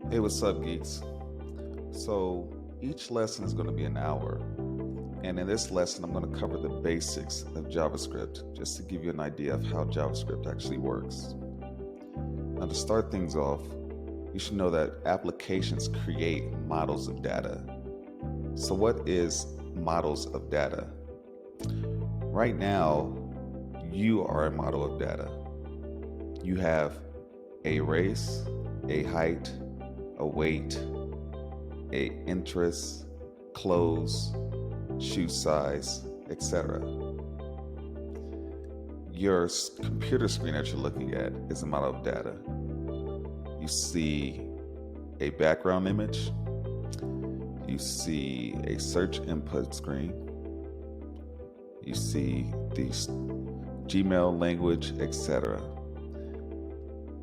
Hey, what's up, geeks? So, each lesson is going to be an hour. And in this lesson, I'm going to cover the basics of JavaScript just to give you an idea of how JavaScript actually works. Now, to start things off, you should know that applications create models of data. So, what is models of data? Right now, you are a model of data. You have a race, a height, a weight, a interest, clothes, shoe size, etc. Your computer screen that you're looking at is a model of data. You see a background image, you see a search input screen, you see the Gmail language, etc.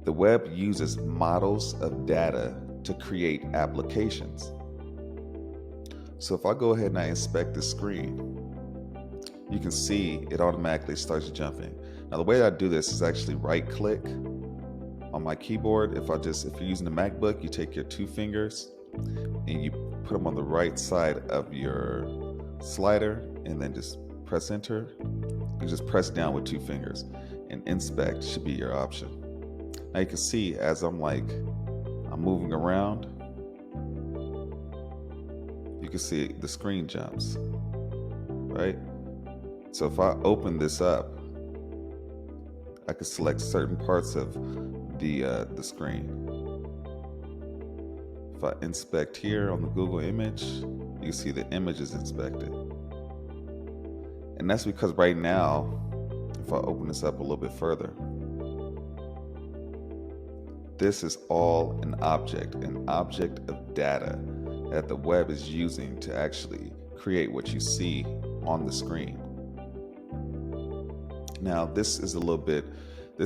The web uses models of data to create applications. So if I go ahead and I inspect the screen, you can see it automatically starts jumping. Now the way that I do this is actually right click on my keyboard. If you're using the MacBook, you take your two fingers and you put them on the right side of your slider and then just press enter. You just press down with two fingers and inspect should be your option. Now you can see as I'm moving around, you can see the screen jumps, right? So if I open this up, I can select certain parts of the screen. If I inspect here on the Google image, you can see the image is inspected. And that's because right now, if I open this up a little bit further, this is all an object of data that the web is using to actually create what you see on the screen. Now, this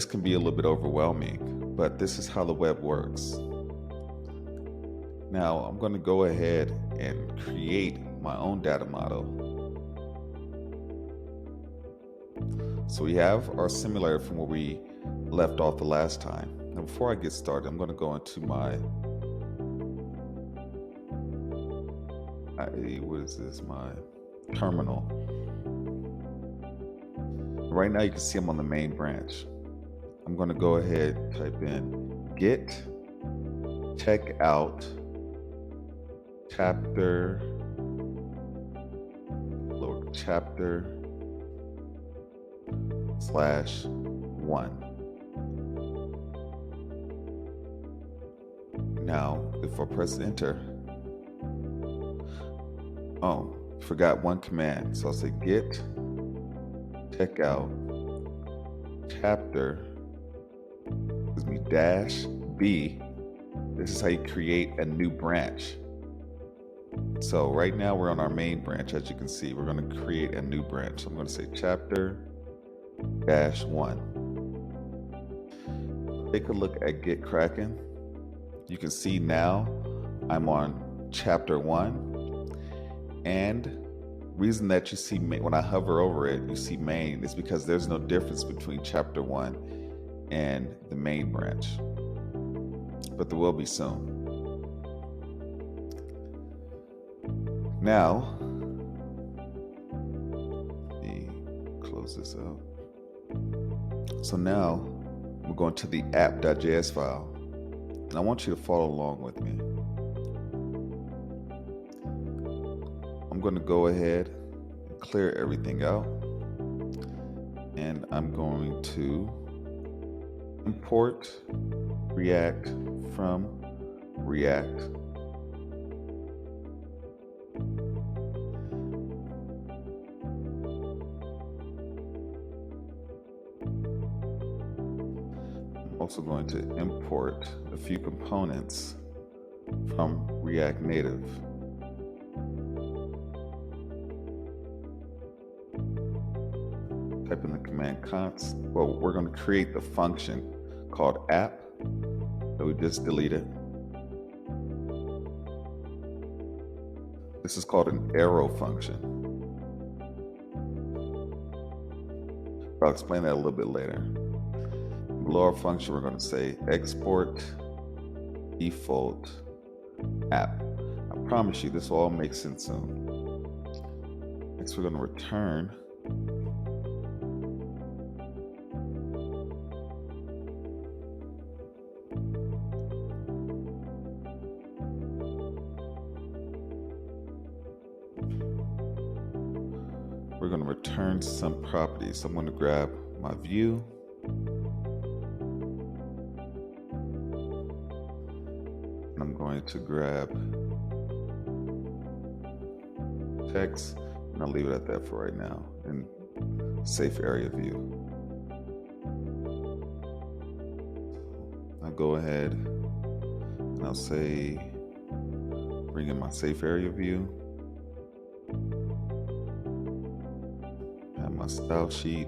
can be a little bit overwhelming, but this is how the web works. Now, I'm going to go ahead and create my own data model. So we have our simulator from where we left off the last time. Now, before I get started, I'm going to go into my my terminal. Right now you can see I'm on the main branch. I'm going to go ahead and type in git checkout chapter /1. Now, if I press enter, forgot one command. So I'll say git checkout chapter -b. This is how you create a new branch. So right now we're on our main branch. As you can see, we're going to create a new branch. So I'm going to say chapter -1. Take a look at Get Kraken. You can see now I'm on chapter 1. And reason that you see when I hover over it, you see main, is because there's no difference between chapter 1 and the main branch. But there will be soon. Now, let me close this out. So now we're going to the app.js file. And I want you to follow along with me. I'm going to go ahead and clear everything out. And I'm going to import React from React. I'm also going to import a few components from React Native. Type in the command const. Well, we're going to create the function called app that we just deleted. This is called an arrow function. I'll explain that a little bit later. Below our function, we're going to say export default app. I promise you this will all make sense soon. Next, we're going to return some properties. So I'm going to grab my view. And I'm going to grab text, and I'll leave it at that for right now, and safe area view. I'll go ahead and I'll say, bring in my safe area view. Have my style sheet.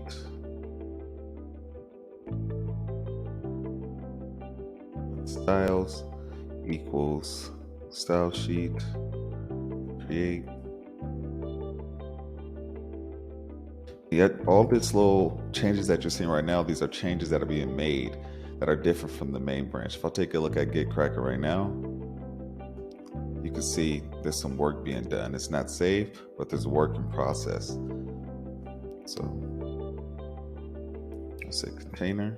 Styles equals style sheet, create. Yet all these little changes that you're seeing right now, these are changes that are being made that are different from the main branch. If I take a look at GitCracker right now, you can see there's some work being done. It's not saved, but there's work in process. So let's say container.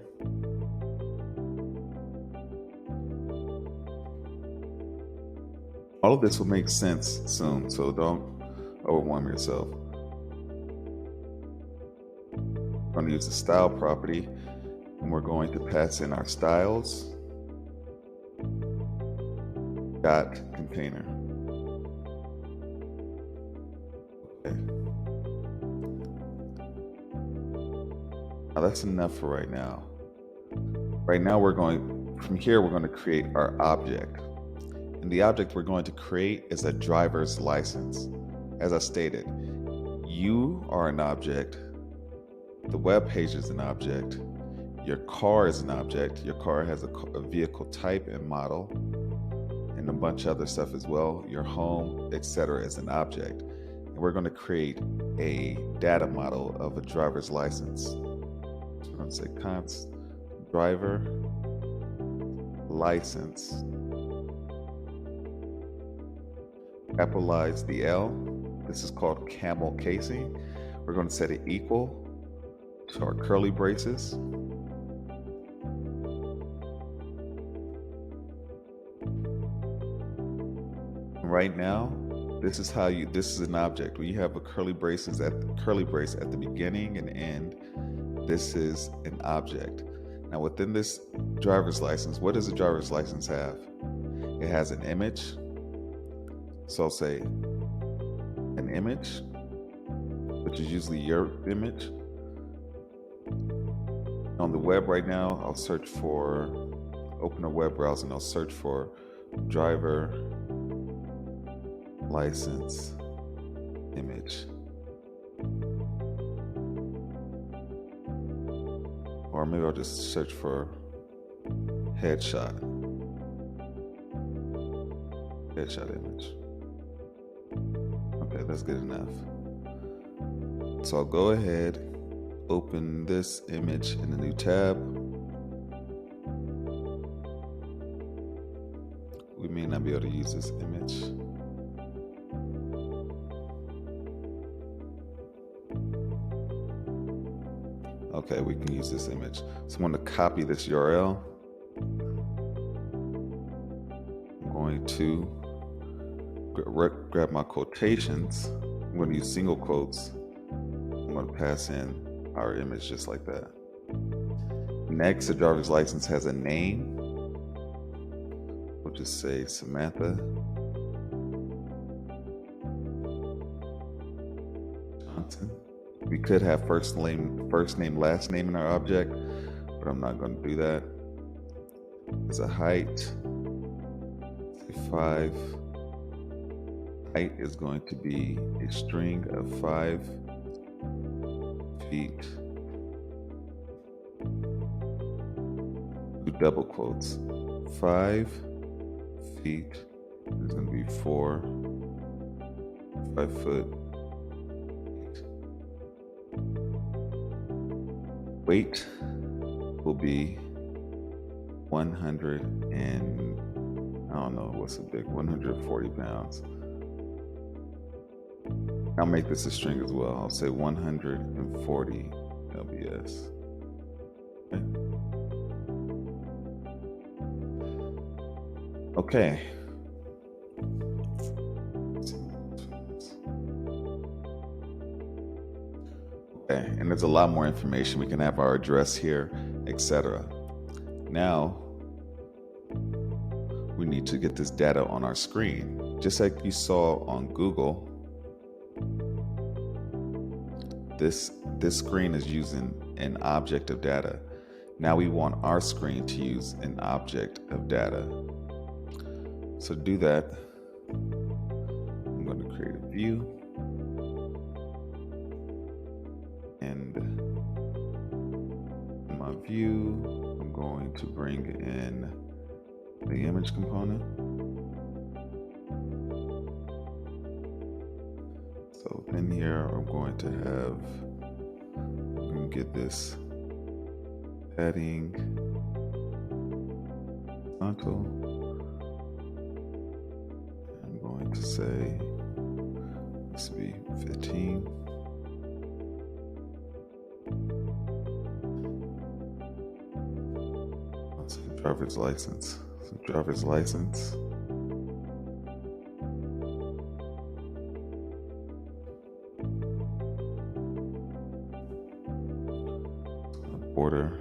All of this will make sense soon, so don't overwhelm yourself. I'm going to use the style property, and we're going to pass in our styles dot container. Okay. Now that's enough for right now. Right now we're going to create our object. And the object we're going to create is a driver's license. As I stated, you are an object, the web page is an object, your car is an object, your car has a vehicle type and model, and a bunch of other stuff as well, your home, etc. is an object. And we're going to create a data model of a driver's license. So we're going to say const driver license. Capitalize the L. This is called camel casing. We're going to set it equal to our curly braces. Right now, this is an object. When you have a curly brace at the beginning and end, this is an object. Now within this driver's license, what does a driver's license have? It has an image. So I'll say an image, which is usually your image. On the web right now, I'll search for, open a web browser and I'll search for driver license image. Or maybe I'll just search for headshot image. Okay, that's good enough. So I'll go ahead, open this image in a new tab. We may not be able to use this image. Okay, we can use this image. So I'm going to copy this URL. I'm going to grab my quotations. I'm going to use single quotes. I'm going to pass in our image just like that. Next, the driver's license has a name. We'll just say Samantha Johnson. We could have first name, last name in our object, but I'm not going to do that. There's a height, say 5. Height is going to be a string of 5 feet. Do double quotes. 5 feet is going to be 5 foot. Weight will be 100 and I don't know what's a big 140 pounds. I'll make this a string as well. I'll say 140 lbs. Okay. Okay, and there's a lot more information. We can have our address here, etc. Now, we need to get this data on our screen. Just like you saw on Google, this screen is using an object of data. Now we want our screen to use an object of data. So to do that, I'm going to create a view. And in my view, I'm going to bring in the image component. So in here, I'm going to get this padding horizontal. I'm going to say this will be 15. Let's say driver's license. So driver's license. Border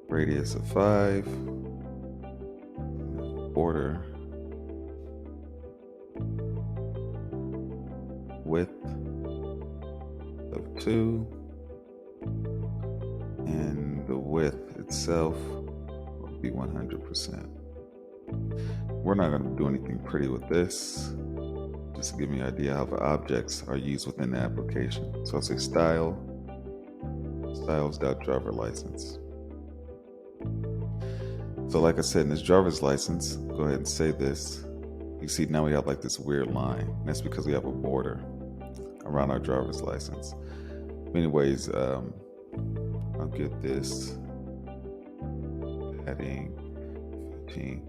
radius of 5, border width of 2, and the width itself will be 100%. We're not going to do anything pretty with this, just to give me an idea how the objects are used within the application. So I'll say style, styles.driver license. So like I said, in this driver's license, go ahead and save this. You see now we have like this weird line. And that's because we have a border around our driver's license. Anyways, I'll get this padding 15.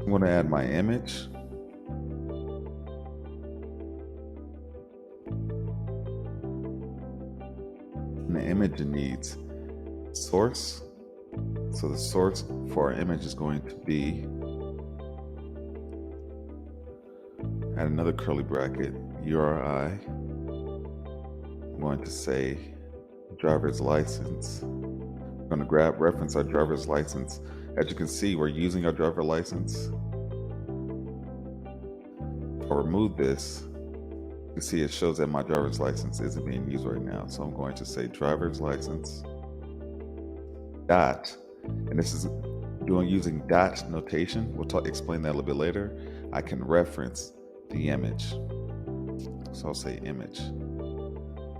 I'm going to add my image. And the image needs source. So the source for our image is going to be, add another curly bracket, URI. I'm going to say driver's license. I'm going to reference our driver's license. As you can see, we're using our driver license. If I remove this, you can see it shows that my driver's license isn't being used right now. So I'm going to say driver's license dot, and this is using dot notation. We'll explain that a little bit later. I can reference the image. So I'll say image.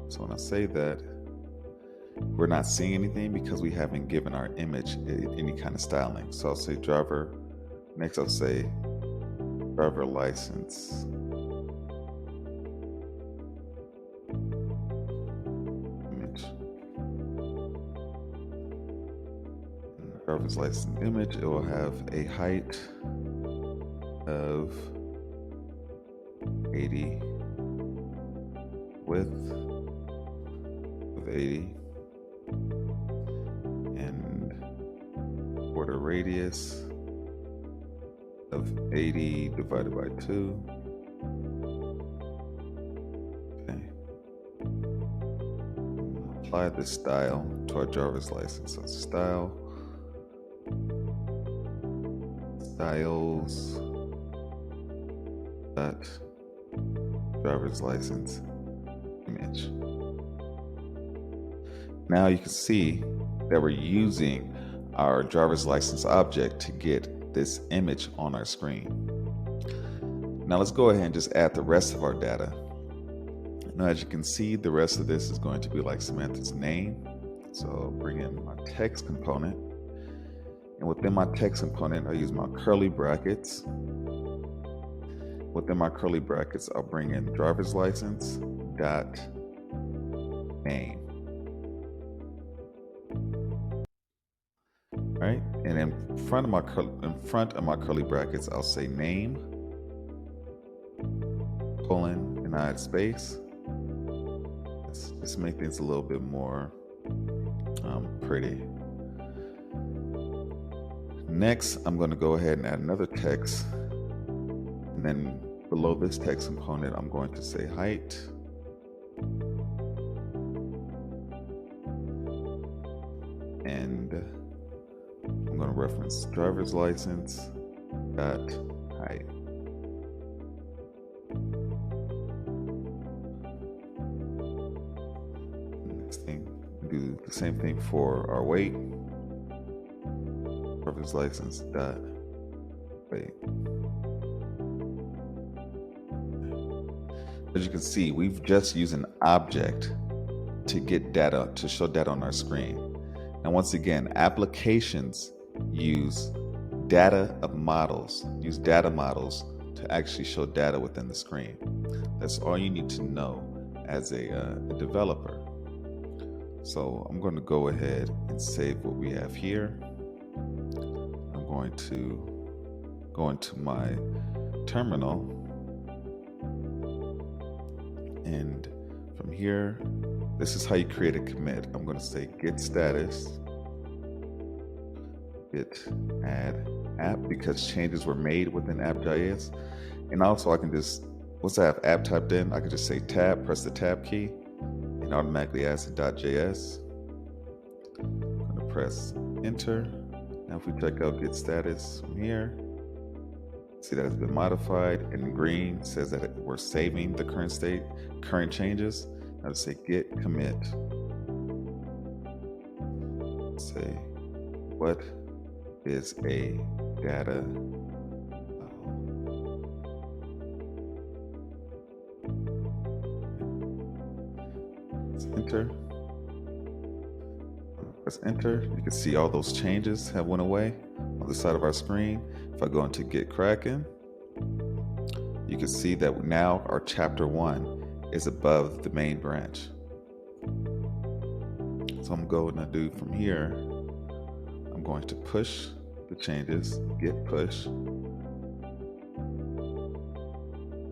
So when I say that, we're not seeing anything because we haven't given our image any kind of styling. So I'll say driver. Next I'll say driver license. Driver's license image, it will have a height of 80, width of 80, and border radius of 80 divided by 2. Okay. Apply the style to our driver's license. So style. Styles dot driver's license image. Now you can see that we're using our driver's license object to get this image on our screen. Now let's go ahead and just add the rest of our data. Now as you can see, the rest of this is going to be like Samantha's name. So I'll bring in my text component. And within my text component, I'll use my curly brackets. Within my curly brackets, I'll bring in driver's license dot name. All right? And in front of my curly brackets, I'll say name, colon, and I add space. Let's just make things a little bit more pretty. Next, I'm going to go ahead and add another text, and then below this text component, I'm going to say height, and I'm going to reference driver's license dot height. Next thing, do the same thing for our weight. Driver's license dot weight. As you can see, we've just used an object to get data, to show data on our screen. And once again, applications use data models to actually show data within the screen. That's all you need to know as a developer. So I'm going to go ahead and save what we have here. I'm going to go into my terminal, and from here, this is how you create a commit. I'm going to say git status, git add app, because changes were made within app.js. And also I can just, once I have app typed in, I can just say tab, press the tab key, and automatically adds the .js. I'm going to press enter. Now if we check out git status from here, see that it's been modified. In green says that we're saving the current state, current changes. Now let's say git commit. Say, what is a data let's enter. Press enter. You can see all those changes have went away on the side of our screen. If I go into Get Crackin', you can see that now our chapter 1 is above the main branch. So I'm going to do from here, I'm going to push the changes, git push.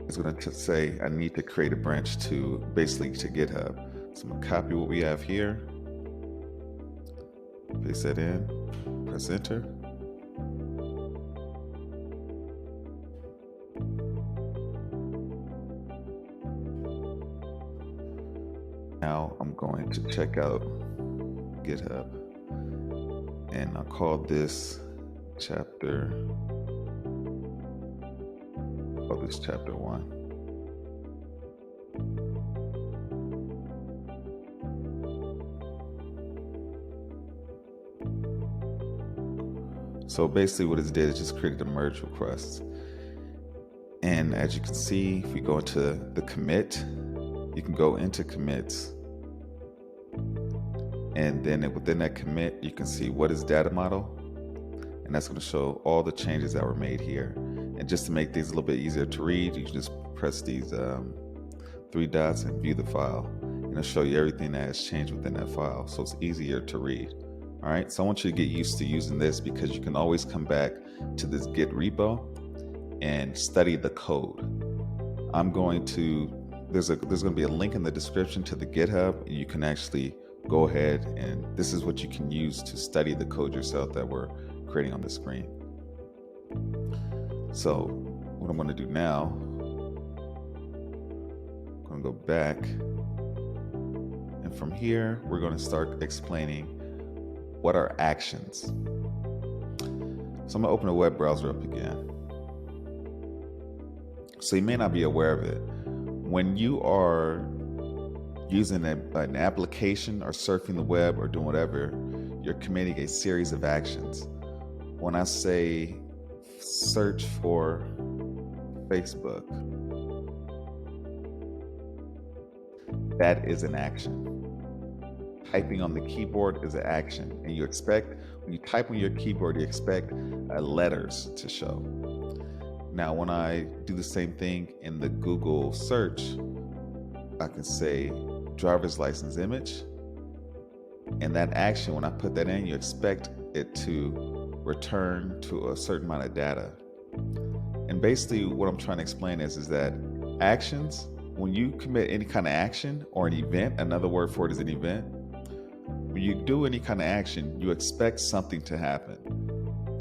It's going to say I need to create a branch to basically to GitHub. So I'm going to copy what we have here, paste that in, press enter. Now I'm going to check out GitHub, and I'll call this chapter 1. So basically what it did is just created a merge request. And as you can see, if we go into the commit, you can go into commits. And then within that commit, you can see what is data model. And that's going to show all the changes that were made here. And just to make things a little bit easier to read, you can just press these 3 dots and view the file. And it'll show you everything that has changed within that file. So it's easier to read. All right, so I want you to get used to using this, because you can always come back to this Git repo and study the code. There's going to be a link in the description to the GitHub, and you can actually go ahead, and this is what you can use to study the code yourself that we're creating on the screen. So what I'm going to do now, I'm going to go back, and from here we're going to start explaining what are actions. So I'm going to open a web browser up again. So you may not be aware of it. When you are using an application or surfing the web or doing whatever, you're committing a series of actions. When I say search for Facebook, that is an action. Typing on the keyboard is an action, and you expect, when you type on your keyboard, you expect letters to show. Now, when I do the same thing in the Google search, I can say driver's license image, and that action, when I put that in, you expect it to return to a certain amount of data. And basically what I'm trying to explain is that actions, when you commit any kind of action or an event, another word for it is an event, when you do any kind of action, you expect something to happen.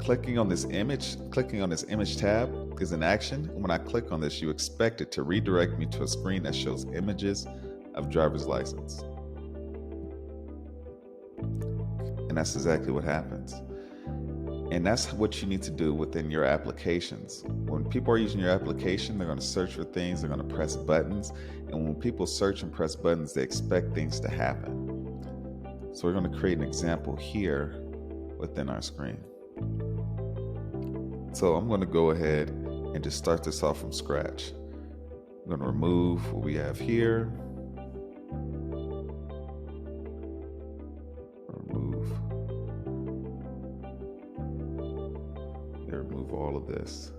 Clicking on this image tab is an action. And when I click on this, you expect it to redirect me to a screen that shows images of driver's license. And that's exactly what happens. And that's what you need to do within your applications. When people are using your application, they're going to search for things, they're going to press buttons. And when people search and press buttons, they expect things to happen. So we're going to create an example here within our screen. So I'm going to go ahead and just start this off from scratch. I'm going to remove what we have here. Remove all of this.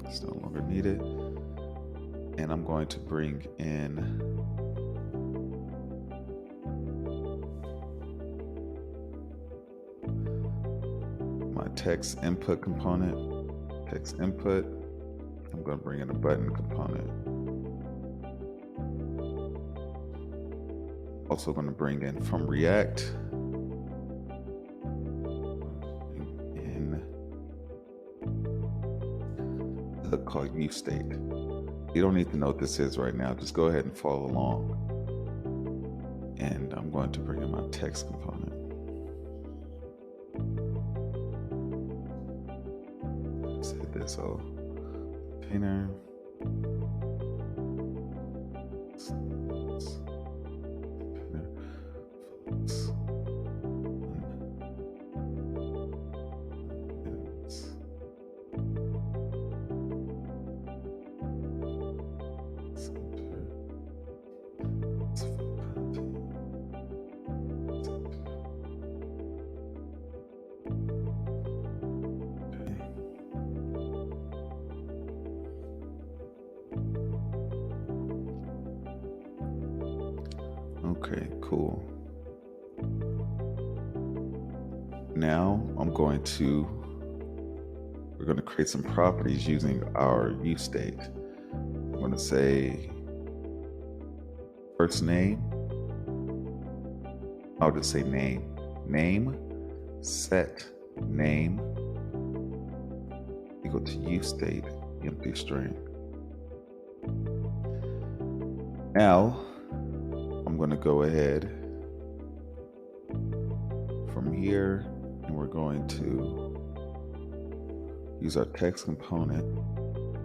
It's no longer needed. And I'm going to bring in my text input component. Text input. I'm going to bring in a button component. Also going to bring in from React called useState. You don't need to know what this is right now. Just go ahead and follow along. And I'm going to bring in my text component. Let's hit this all. Container. Okay, cool. Now we're going to create some properties using our useState. I'm going to say first name. I'll just say name. Name, set name equal to useState empty string. Now I'm going to go ahead from here and we're going to use our text component.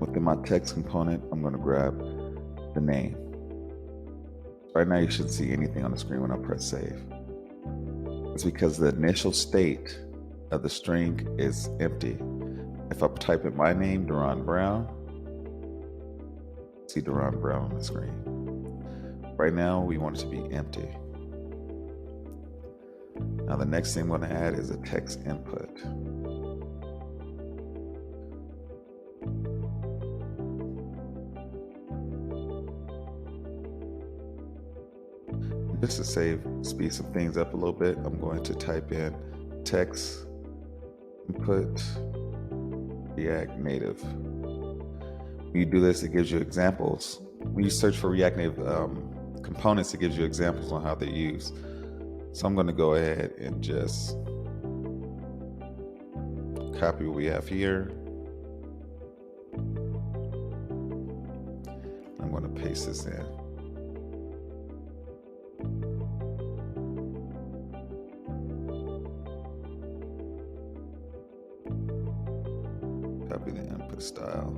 Within my text component, I'm going to grab the name. Right now you shouldn't see anything on the screen when I press save. It's because the initial state of the string is empty. If I type in my name, Darron Brown, see Darron Brown on the screen. Right now, we want it to be empty. Now, the next thing I'm going to add is a text input. Just to speed some things up a little bit, I'm going to type in text input React Native. When you do this, it gives you examples. When you search for React Native components, it gives you examples on how they're used. So I'm going to go ahead and just copy what we have here. I'm going to paste this in. Copy the input style.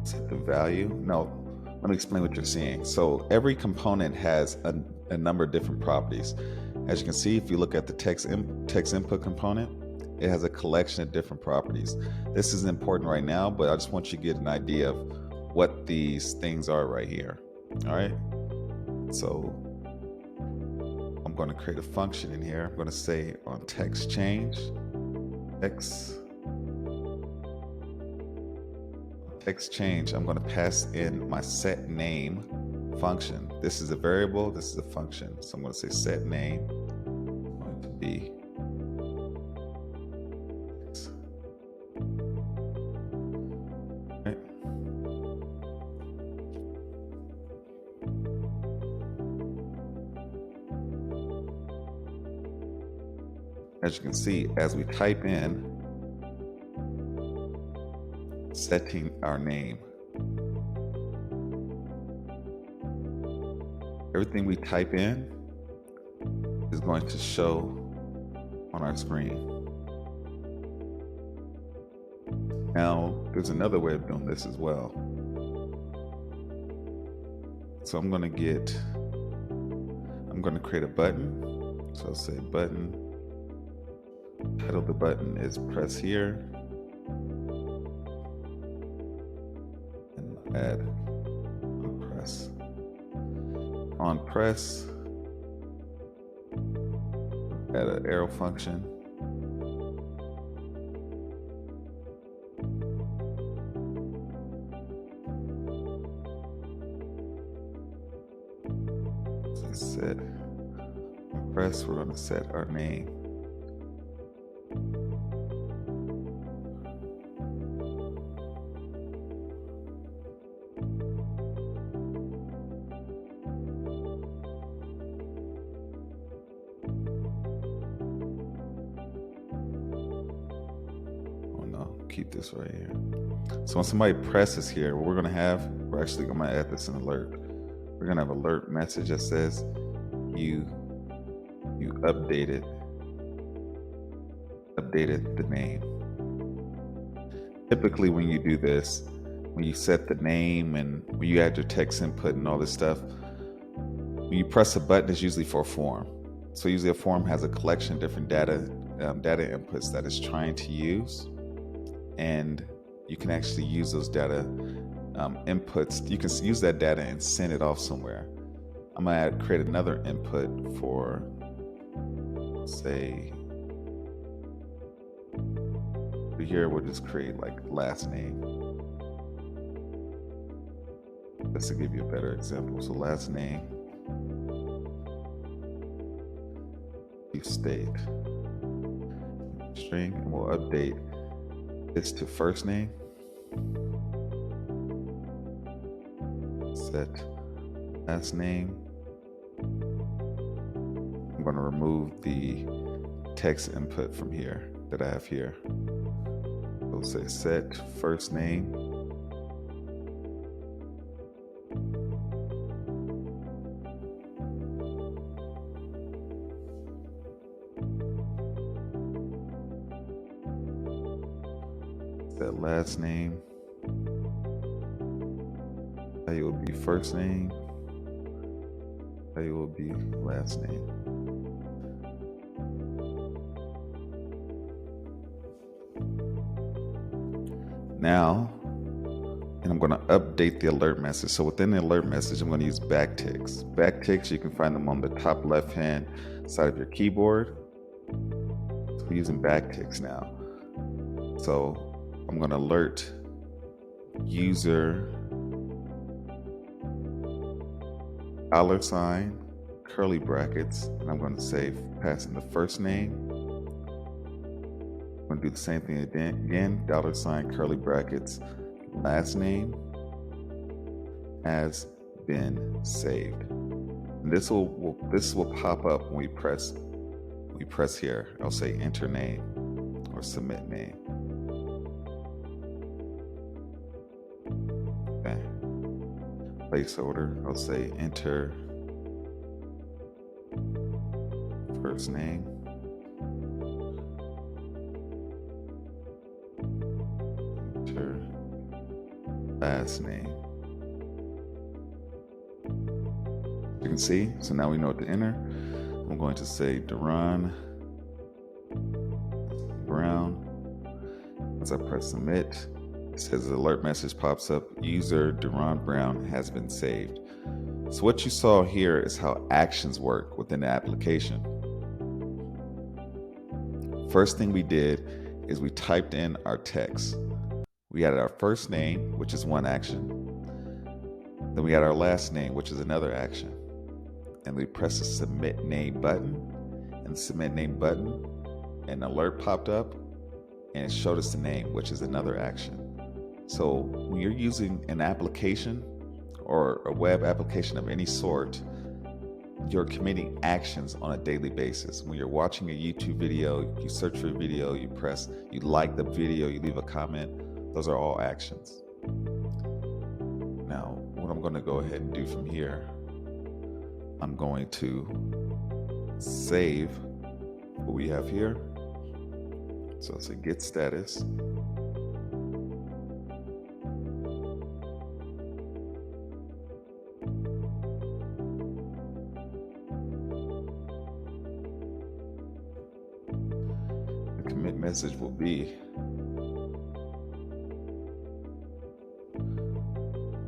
Set the value. No, let me explain what you're seeing. So every component has a number of different properties. As you can see, if you look at the text input component, it has a collection of different properties. This is important right now, but I just want you to get an idea of what these things are right here. All right. So I'm going to create a function in here. I'm going to say on text change, text text change, I'm going to pass in my set name function. This is a variable, this is a function. So I'm going to say set name, going to be right. As you can see, as we type in, setting our name, everything we type in is going to show on our screen. Now, there's another way of doing this as well. So I'm going to create a button. So I'll say button. Title of the button is press here. And add on press. On press, add an arrow function. Set press, we're going to set our name. Oh no, keep this right here. So when somebody presses here, what we're going to have, we're actually going to add this in alert. We're going to have an alert message that says you updated the name. Typically when you do this, when you set the name and when you add your text input and all this stuff, when you press a button, it's usually for a form. So usually a form has a collection of different data inputs that it's trying to use, and you can actually use those data inputs. You can use that data and send it off somewhere. I'm going to create another input for, say, here we'll just create like last name. Just to give you a better example. So last name, you state string, and we'll update this to first name. Set last name. I'm going to remove the text input from here that I have here. We'll say set first name. Set last name. Value will be first name. Value will be last name. Now, and I'm going to update the alert message. So within the alert message, I'm going to use backticks. Backticks, you can find them on the top left-hand side of your keyboard. So we're using backticks now. So I'm going to alert user $, curly brackets, and I'm going to say pass in the first name. I'm going to do the same thing again, $, curly brackets, last name has been saved. And this will pop up when we press here. I'll say enter name or submit name. Okay. Placeholder, I'll say enter first name. Last name. You can see, so now we know what to enter. I'm going to say Darron Brown. As I press submit, it says the alert message pops up, user Darron Brown has been saved. So what you saw here is how actions work within the application. First thing we did is we typed in our text. We added our first name, which is one action. Then we add our last name, which is another action. And we press the submit name button. And the submit name button, an alert popped up and it showed us the name, which is another action. So when you're using an application or a web application of any sort, you're committing actions on a daily basis. When you're watching a YouTube video, you search for a video, you like the video, you leave a comment, those are all actions. Now, what I'm going to go ahead and do from here, I'm going to save what we have here. So I'll say get status. The commit message will be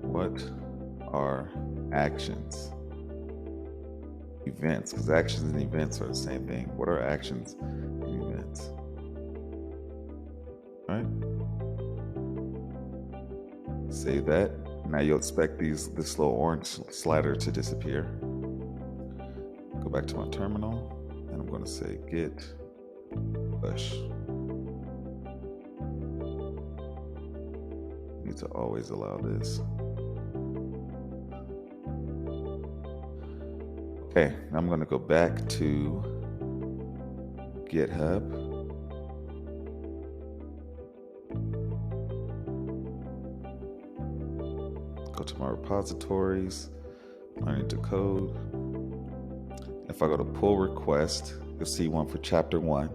what are actions? Events, because actions and events are the same thing. What are actions and events? All right. Save that. Now you'll expect this little orange slider to disappear. Go back to my terminal, and I'm going to say git push. Need to always allow this. Okay, now I'm going to go back to GitHub. Go to my repositories, learning to code. If I go to pull request, you'll see one for chapter 1.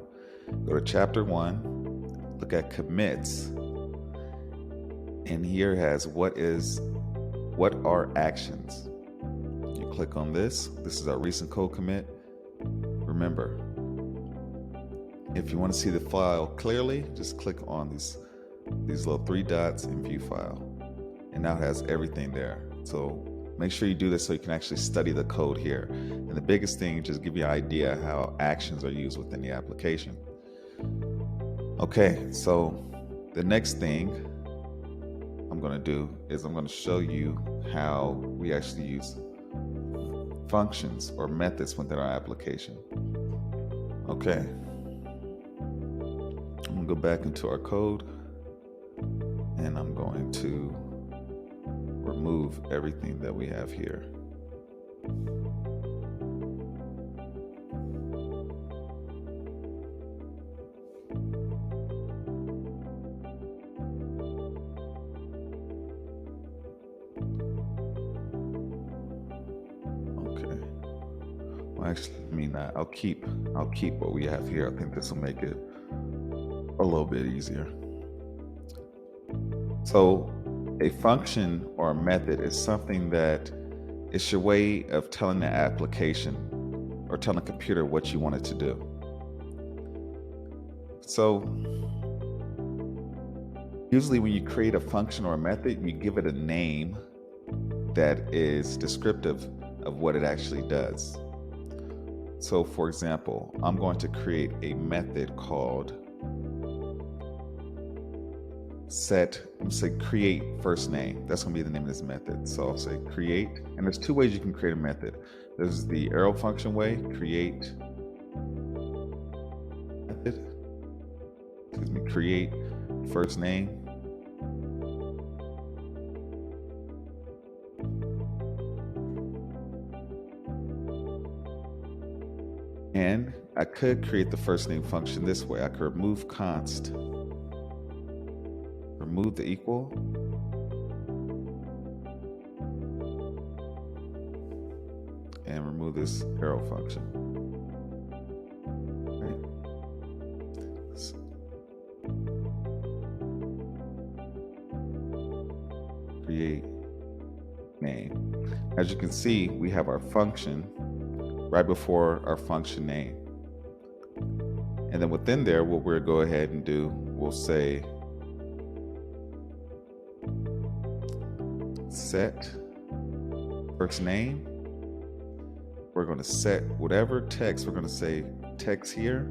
Go to chapter 1, look at commits, and here it has what are actions. Click on this. This is our recent code commit. Remember, if you want to see the file clearly, just click on these little 3 dots in view file. And now it has everything there. So make sure you do this so you can actually study the code here. And the biggest thing, just give you an idea how actions are used within the application. Okay, so the next thing I'm going to do is I'm going to show you how we actually use functions or methods within our application. Okay, I'm going to go back into our code and I'm going to remove everything that we have here. Actually, I mean, I'll keep what we have here. I think this will make it a little bit easier. So a function or a method is something that it's your way of telling the application or telling the computer what you want it to do. So usually when you create a function or a method, you give it a name that is descriptive of what it actually does. So for example, I'm going to create a method called create first name. That's going to be the name of this method. So I'll say create, and there's 2 ways you can create a method. There's the arrow function way, create method. Create first name. And I could create the first name function this way. I could remove const, remove the equal, and remove this arrow function. Right. Create name. As you can see, we have our function right before our function name. And then within there, what we'll go ahead and do, we'll say set first name. We're going to set whatever text, we're going to say text here.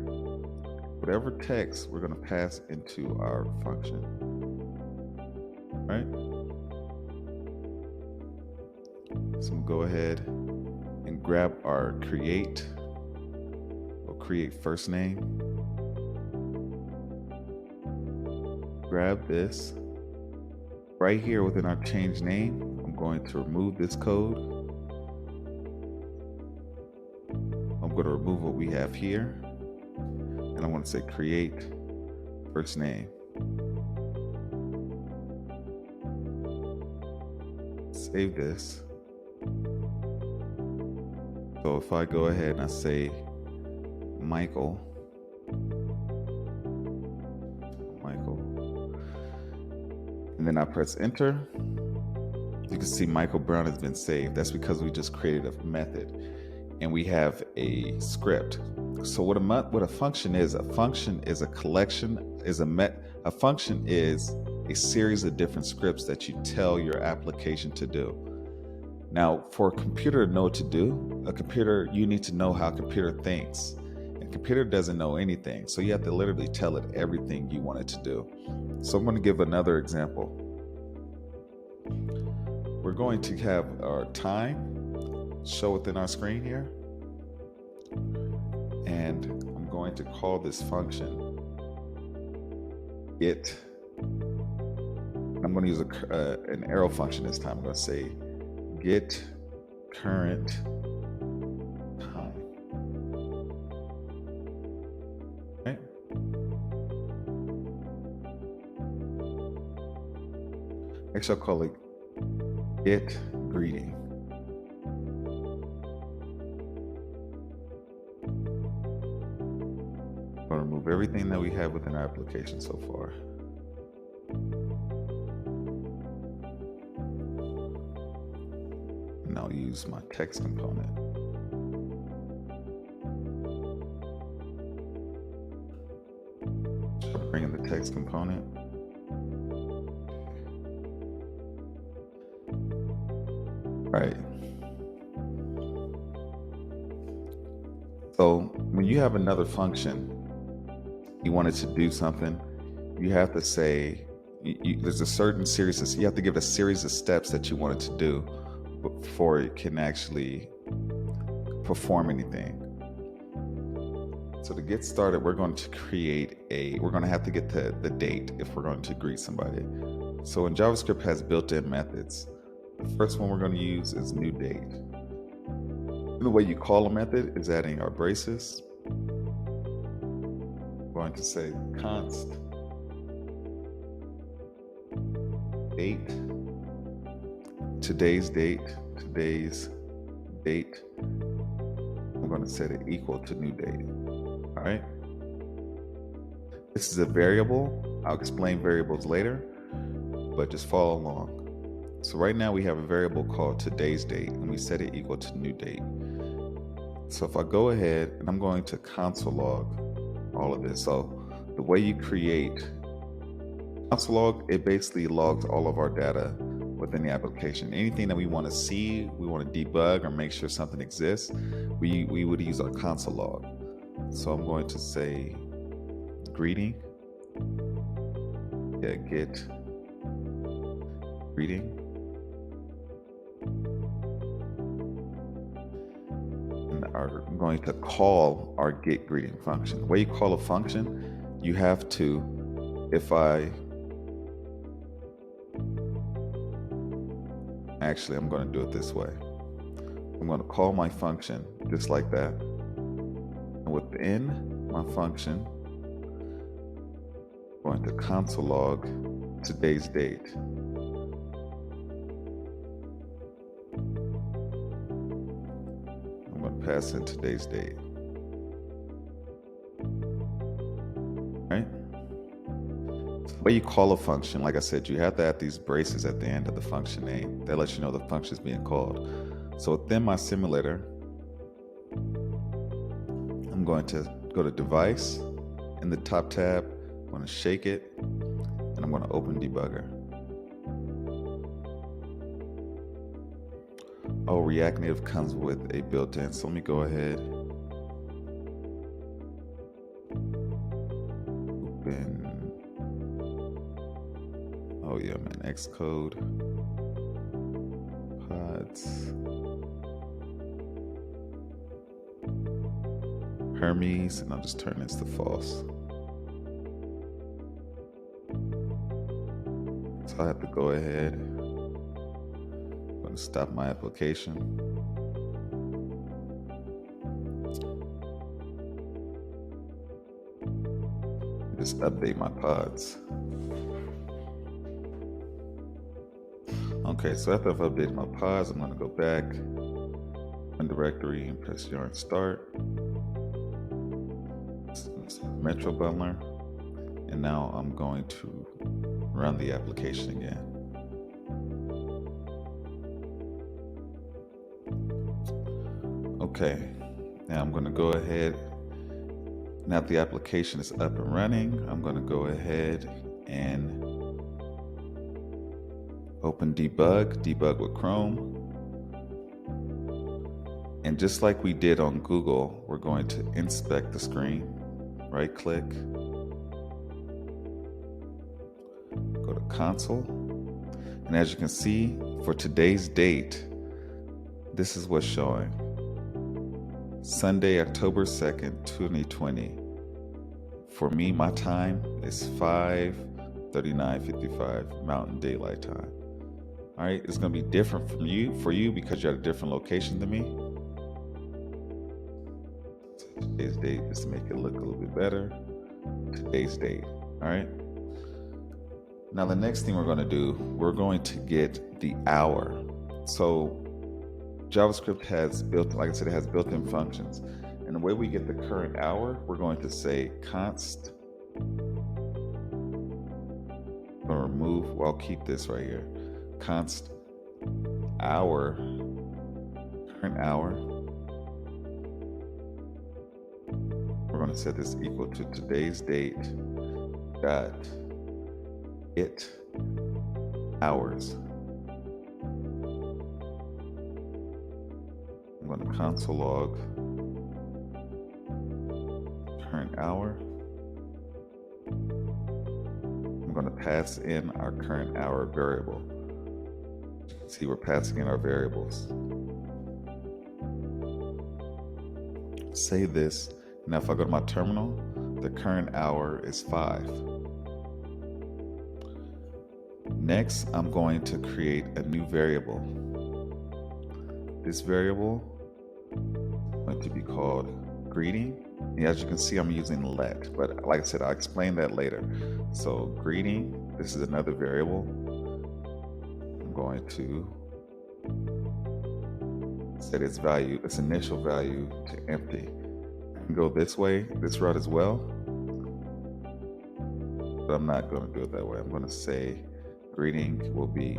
Whatever text we're going to pass into our function. right? So we'll go ahead and grab our create. We'll create first name. Grab this. Right here within our change name, I'm going to remove this code. I'm going to remove what we have here. And I want to say create first name. Save this. So if I go ahead and I say Michael, and then I press enter, you can see Michael Brown has been saved. That's because we just created a method and we have a script. So what a function is a collection, a function is a series of different scripts that you tell your application to do. Now, for a computer to know what to do, you need to know how a computer thinks. And a computer doesn't know anything, so you have to literally tell it everything you want it to do. So I'm going to give another example. We're going to have our time show within our screen here. And I'm going to call this function it. I'm going to use an arrow function this time. I'm going to say get current time. Okay. Actually, I'll call it get greeting. I'm going to remove everything that we have within our application so far. And I'll use my text component. So I'll bring in the text component. All right. So when you have another function, you want it to do something, you have to say, there's a certain series of, you have to give it a series of steps that you want it to do before it can actually perform anything. So to get started, we're going to we're going to have to get the date if we're going to greet somebody. So when JavaScript has built-in methods, the first one we're going to use is new date. And the way you call a method is adding our braces. I'm going to say const date, today's date. I'm going to set it equal to new date. All right. This is a variable. I'll explain variables later, but just follow along. So right now we have a variable called today's date, and we set it equal to new date. So if I go ahead and I'm going to console log all of this. So the way you create console log, it basically logs all of our data within the application. Anything that we want to see, we want to debug or make sure something exists, we would use our console log. So I'm going to say greeting. Yeah, get greeting. And I'm going to call our get greeting function. The way you call a function, you have to, actually, I'm going to do it this way. I'm going to call my function just like that. And within my function, I'm going to console log today's date. I'm going to pass in today's date. Right? The way you call a function, like I said, you have to add these braces at the end of the function name. That lets you know the function is being called. So within my simulator, I'm going to go to device. In the top tab, I'm going to shake it, and I'm going to open debugger. Oh, React Native comes with a built-in, so let me go ahead. Open. oh yeah, I'm in Xcode. Pods. Hermes, and I'll just turn this to false. So I have to go ahead. I'm going to stop my application. Just update my pods. Okay, so after I've updated my pods, I'm going to go back in directory and press yarn start. Metro Bundler, and now I'm going to run the application again. Okay, now I'm going to go ahead. Now the application is up and running, I'm going to go ahead and open debug with Chrome. And just like we did on Google, we're going to inspect the screen. Right click, go to console, and as you can see, for today's date, this is what's showing. Sunday, October 2nd, 2020. For me, my time is 5:39:55 Mountain Daylight Time. All right, it's gonna be different for you because you're at a different location than me. Today's date, just to make it look a little bit better. Today's date. All right. Now the next thing we're going to do, we're going to get the hour. So JavaScript has built, like I said, it has built-in functions. And the way we get the current hour, we're going to say const. I'm going to remove, well, I'll keep this right here. Const hour, current hour. We're going to set this equal to today's date dot it hours. I'm going to console log current hour. I'm going to pass in our current hour variable. You can see we're passing in our variables. Save this. Now if I go to my terminal, the current hour is 5. Next, I'm going to create a new variable. This variable is going to be called greeting. And as you can see, I'm using let, but like I said, I'll explain that later. So greeting, this is another variable. I'm going to set its value, its initial value to empty. Go this way, this route as well, but I'm not going to do it that way. I'm going to say greeting will be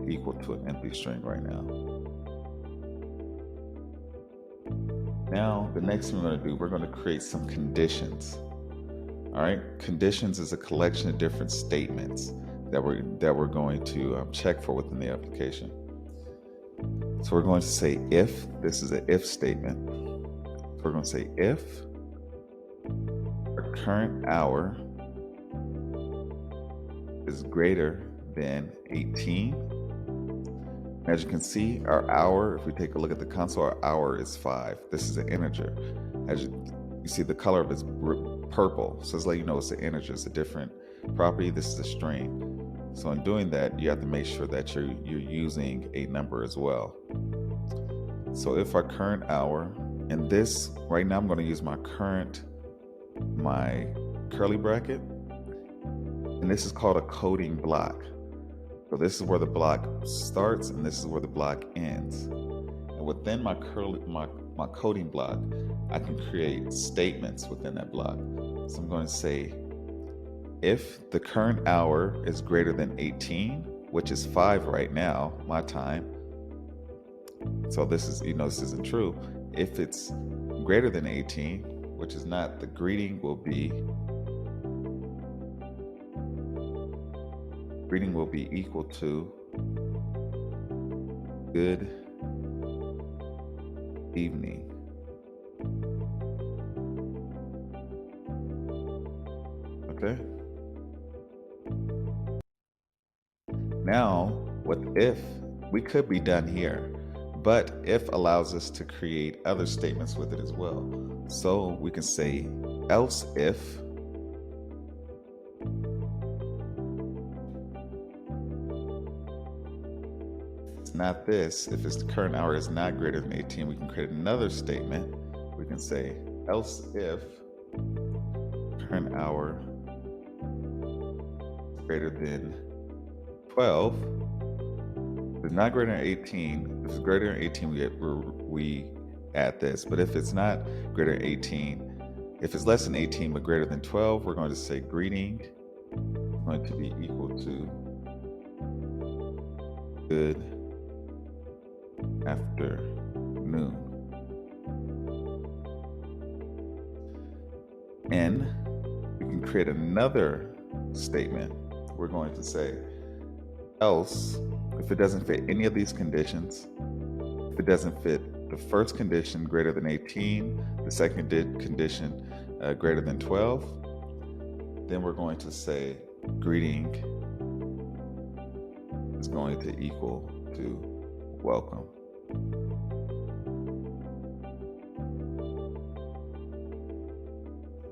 equal to an empty string right now. Now, the next thing we're going to do, we're going to create some conditions. All right, conditions is a collection of different statements that we're going to check for within the application. So we're going to say if, this is an if statement. So we're going to say if our current hour is greater than 18. As you can see, our hour, if we take a look at the console, our hour is 5. This is an integer. As you see, the color of it is purple. So it's like, you know, it's an integer, it's a different property. This is a string. So in doing that, you have to make sure that you're using a number as well. So if our current hour, and this, right now I'm going to use my curly bracket, and this is called a coding block. So this is where the block starts and this is where the block ends. And within my coding block, I can create statements within that block. So I'm going to say, if the current hour is greater than 18, which is 5 right now, my time. So this is, you know, this isn't true. If it's greater than 18, which is not, the greeting will be equal to good evening. Okay. Now, with if, we could be done here, but if allows us to create other statements with it as well. So we can say else if it's not this, if its current hour is not greater than 18, we can create another statement. We can say else if current hour is greater than 12. If it's not greater than 18, if it's greater than 18, we add this. But if it's not greater than 18, if it's less than 18 but greater than 12, we're going to say greeting is going to be equal to good afternoon. And we can create another statement. We're going to say else, if it doesn't fit any of these conditions, if it doesn't fit the first condition greater than 18, the second condition greater than 12, then we're going to say greeting is going to equal to welcome.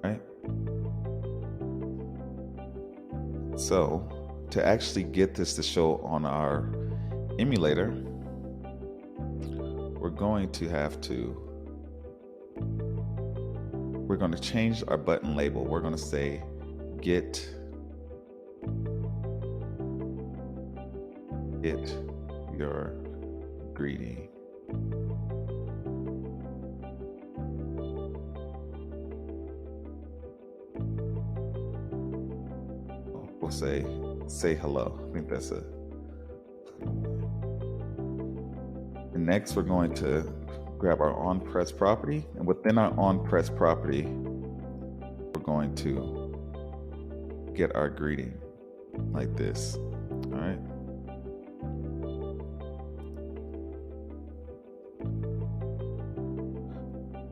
Right? So to actually get this to show on our emulator, we're going to change our button label. We're going to say get your greeting. We'll say hello. I think that's and next we're going to grab our onPress property, and within our onPress property, we're going to get our greeting like this. All right.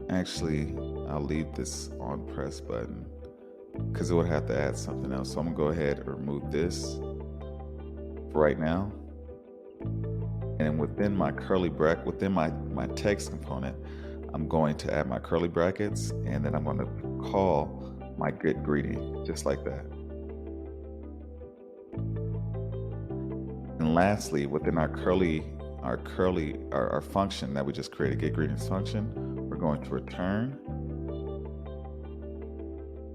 Actually, I'll leave this onPress button because it would have to add something else. So I'm gonna go ahead and remove this for right now. And within my curly bracket, within my text component, I'm going to add my curly brackets, and then I'm going to call my get greeting just like that. And lastly, within our function that we just created, get greetings function, we're going to return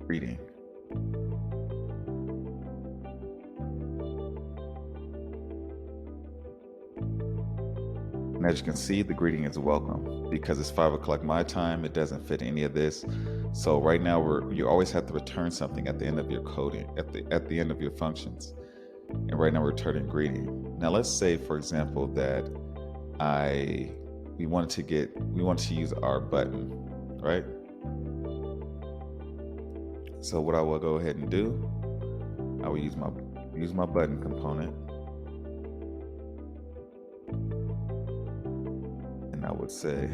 greeting. And as you can see, the greeting is welcome. Because it's 5 o'clock my time, it doesn't fit any of this. So right now you always have to return something at the end of your coding, at the end of your functions. And right now we're returning greeting. Now let's say, for example, that we want to use our button, right? So what I will go ahead and do, I will use my button component. And I would say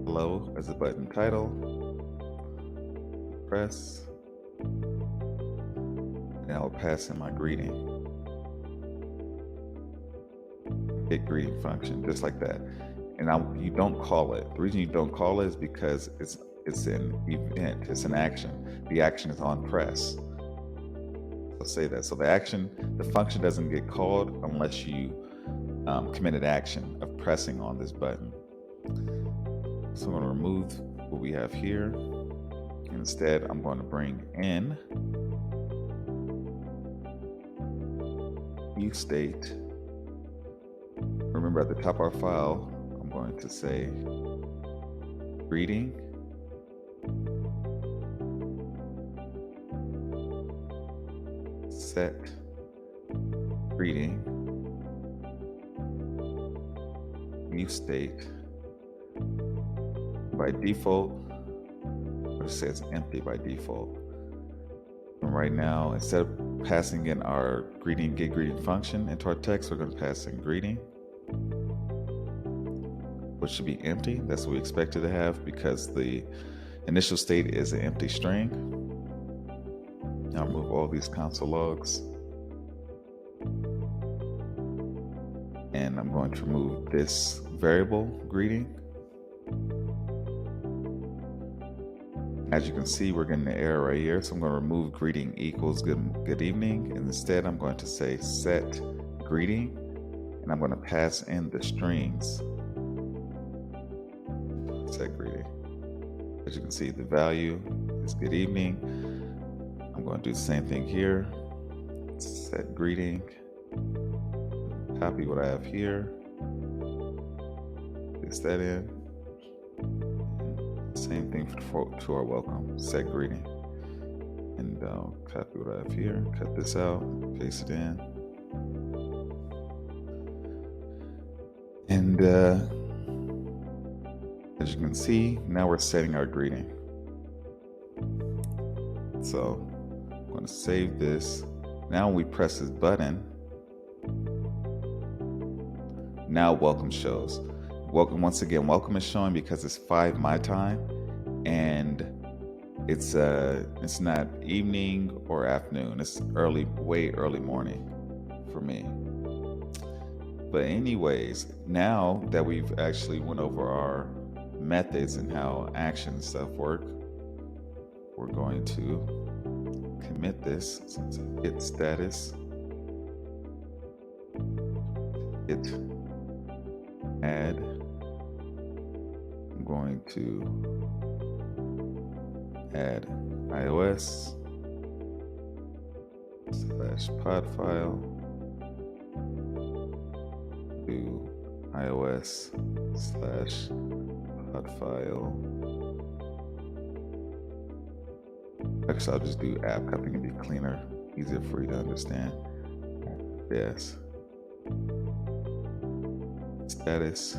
hello as a button title, press, and I will pass in my greeting, get greeting function, just like that. And you don't call it. The reason you don't call it is because it's an event, it's an action. The action is on press. Let's say that. So the function doesn't get called unless you commit an action of pressing on this button. So I'm going to remove what we have here. And instead, I'm going to bring in useState. Remember, at the top of our file, I'm going to say greeting set greeting useState. By default, it says empty by default. And right now, instead of passing in our greeting get greeting function into our text, we're going to pass in greeting, which should be empty. That's what we expect it to have because the initial state is an empty string. Now remove all these console logs. And I'm going to remove this variable greeting. As you can see, we're getting an error right here. So I'm going to remove greeting equals good evening. And instead, I'm going to say set greeting. And I'm going to pass in the strings. Set greeting. As you can see, the value is good evening. I'm going to do the same thing here. Set greeting. Copy what I have here. Paste that in. Same thing to our welcome. Set greeting. And copy what I have here. Cut this out. Paste it in. And as you can see, now we're setting our greeting. So I'm going to save this. Now when we press this button, now welcome shows. Welcome, once again, welcome is showing because it's 5 my time, and it's not evening or afternoon. It's early, way early morning for me. But anyways, now that we've actually went over our methods and how action and stuff work, we're going to commit this. So git status, git add. I'm going to add iOS / pod file. Do iOS / pod file. Actually, I'll just do app. I think it'd be cleaner, easier for you to understand. Yes. Status.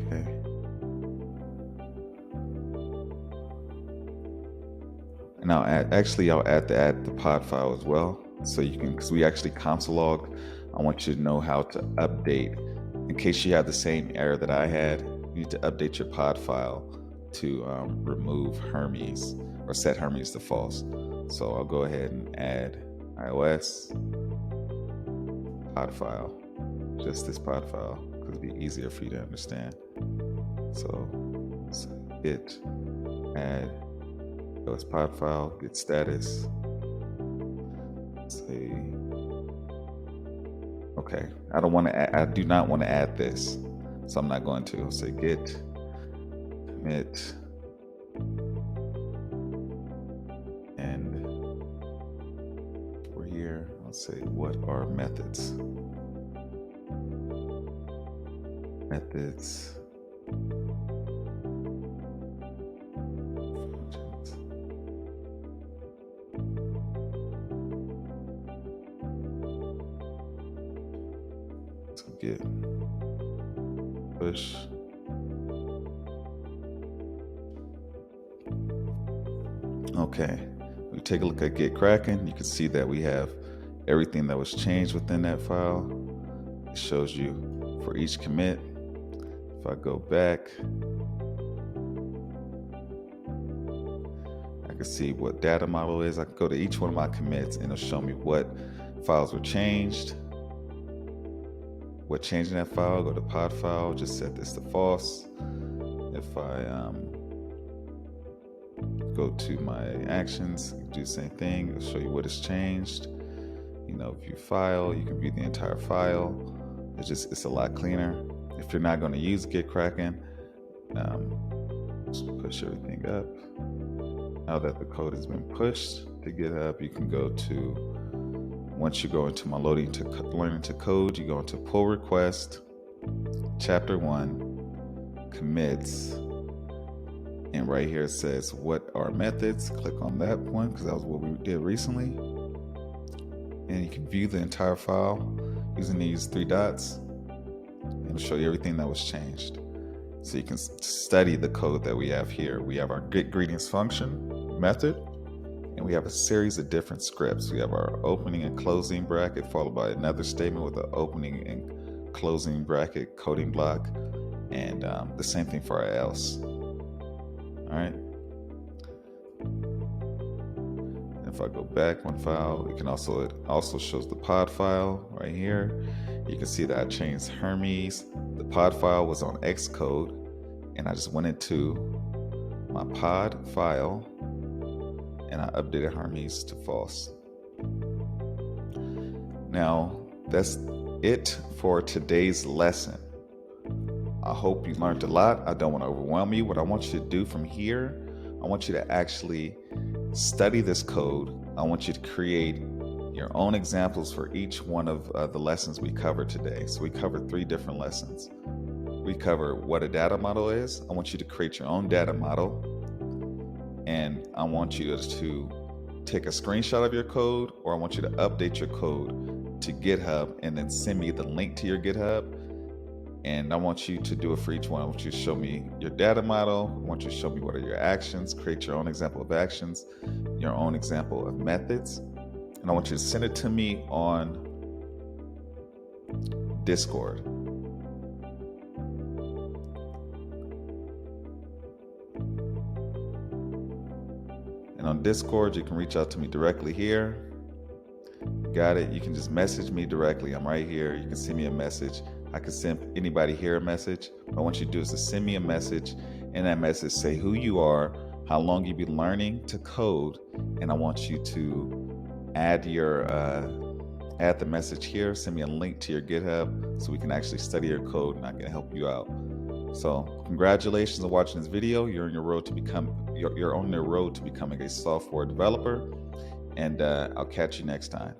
Okay. And I'll add the pod file as well. So you can, because we actually console log, I want you to know how to update. In case you have the same error that I had, you need to update your pod file to remove Hermes or set Hermes to false. So I'll go ahead and add iOS pod file, just this pod file, because it'll be easier for you to understand. So git add iOS pod file, git status. Say, okay, I do not want to add this, so I'm not going to. I'll say git commit and we're here. I'll say what are methods? Methods. Git push. Okay, we take a look at Git Kraken. You can see that we have everything that was changed within that file. It shows you for each commit. If I go back, I can see what data model is. I can go to each one of my commits and it'll show me what files were changed. What changed in that file, go to pod file, just set this to false. If I go to my actions, do the same thing, it'll show you what has changed. You know, view file, you can view the entire file. It's a lot cleaner. If you're not going to use Git Kraken, just push everything up. Now that the code has been pushed to GitHub, you can go to, once you go into my learning to code, you go into pull request, chapter 1, commits, and right here it says what are methods. Click on that one because that was what we did recently, and you can view the entire file using these 3 dots, and it'll show you everything that was changed. So you can study the code that we have here. We have our get greetings function method, and we have a series of different scripts. We have our opening and closing bracket followed by another statement with an opening and closing bracket coding block, and the same thing for our else. All right. If I go back one file, it also shows the pod file right here. You can see that I changed Hermes. The pod file was on Xcode, and I just went into my pod file and I updated Hermes to false. Now, that's it for today's lesson. I hope you learned a lot. I don't want to overwhelm you. What I want you to do from here, I want you to actually study this code. I want you to create your own examples for each one of the lessons we covered today. So we covered 3 different lessons. We cover what a data model is. I want you to create your own data model. And I want you to take a screenshot of your code, or I want you to update your code to GitHub and then send me the link to your GitHub. And I want you to do it for each one. I want you to show me your data model. I want you to show me what are your actions, create your own example of actions, your own example of methods. And I want you to send it to me on Discord. And on Discord, you can reach out to me directly here. Got it? You can just message me directly. I'm right here. You can send me a message. I can send anybody here a message. What I want you to do is to send me a message. In that message, say who you are, how long you've been learning to code, and I want you to add the message here. Send me a link to your GitHub so we can actually study your code and I can help you out. So congratulations on watching this video. You're on your road to becoming a software developer, and I'll catch you next time.